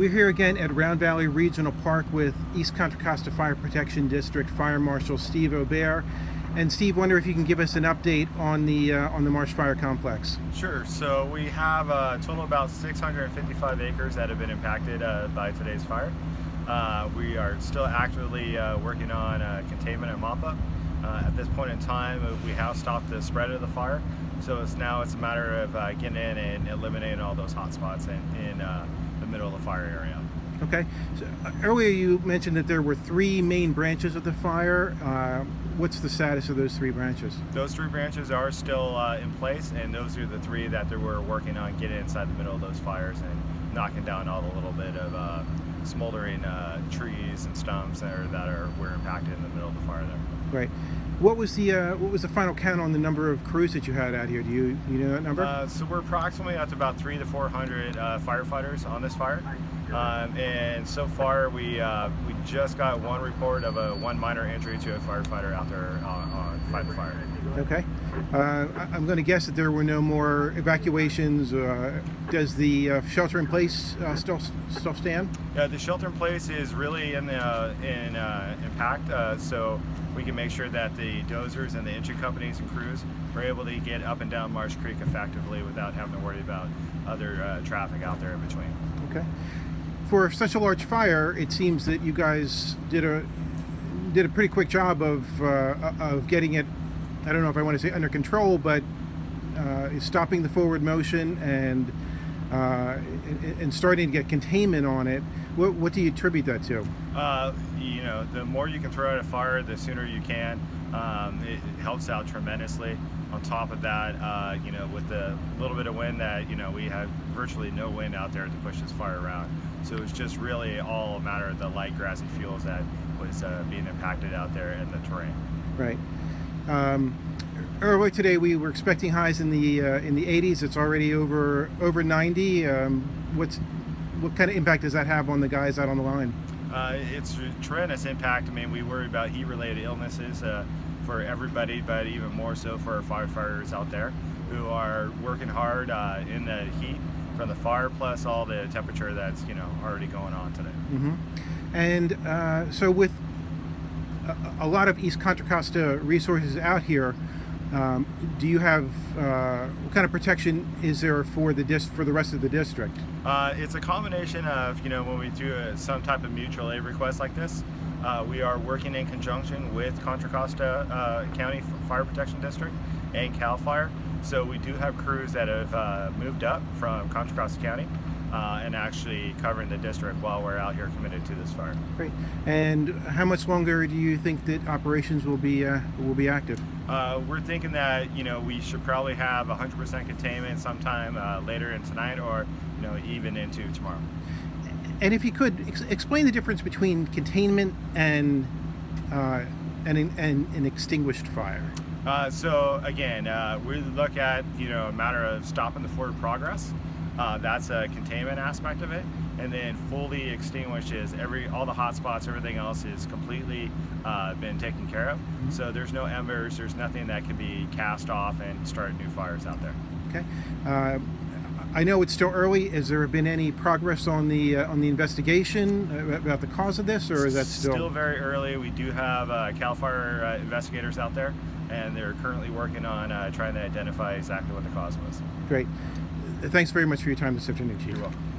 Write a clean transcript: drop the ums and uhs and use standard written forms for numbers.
We're here again at Round Valley Regional Park with East Contra Costa Fire Protection District Fire Marshal Steve Aubert. And Steve, wonder if you can give us an update on the Marsh Fire Complex. Sure. So we have a total of about 655 acres that have been impacted by today's fire. We are still actively working on containment and mop-up. At this point in time, we have stopped the spread of the fire. So it's a matter of getting in and eliminating all those hot spots in the middle of the fire area. Okay. So, earlier you mentioned that there were three main branches of the fire. What's the status of those three branches? Those three branches are still in place, and those are the three that they were working on getting inside the middle of those fires and knocking down all the little bit of smoldering trees and stumps that were impacted in the middle of the fire there. Right. What was the final count on the number of crews that you had out here? Do you know that number? So we're approximately up to about 300 to 400 firefighters on this fire, and so far we just got one report of one minor injury to a firefighter out there on fighting the fire. Okay. I'm going to guess that there were no more evacuations. Does the shelter in place still stand? Yeah, the shelter in place is really in impact, so we can make sure that the dozers and the entry companies and crews are able to get up and down Marsh Creek effectively without having to worry about other traffic out there in between. Okay. For such a large fire, it seems that you guys did a pretty quick job of getting it, I don't know if I want to say under control, but stopping the forward motion and starting to get containment on it. What do you attribute that to? The more you can throw out a fire, the sooner you can. It helps out tremendously. On top of that, with the little bit of wind that, we had virtually no wind out there to push this fire around. So it was just really all a matter of the light grassy fuels that was being impacted out there in the terrain. Right. Earlier today, we were expecting highs in the 80s. It's already over 90. What kind of impact does that have on the guys out on the line? It's a tremendous impact. I mean, we worry about heat-related illnesses for everybody, but even more so for our firefighters out there who are working hard in the heat from the fire, plus all the temperature that's already going on today. Mm-hmm. And so with a lot of East Contra Costa resources out here, do you have what kind of protection is there for the rest of the district? It's a combination of when we do some type of mutual aid request like this, we are working in conjunction with Contra Costa County Fire Protection District and CAL FIRE. So we do have crews that have moved up from Contra Costa County and actually covering the district while we're out here committed to this fire. Great. And how much longer do you think that operations will be active? We're thinking that we should probably have 100% containment sometime later in tonight, or even into tomorrow. And if you could explain the difference between containment and an extinguished fire. So again, we look at a matter of stopping the forward progress. That's a containment aspect of it, and then fully extinguishes all the hot spots. Everything else is completely been taken care of. Mm-hmm. So there's no embers. There's nothing that can be cast off and start new fires out there. Okay. I know it's still early. Has there been any progress on the investigation about the cause of this, or is that still very early? We do have CAL FIRE investigators out there, and they're currently working on trying to identify exactly what the cause was. Great. Thanks very much for your time this afternoon, Chief. You're welcome.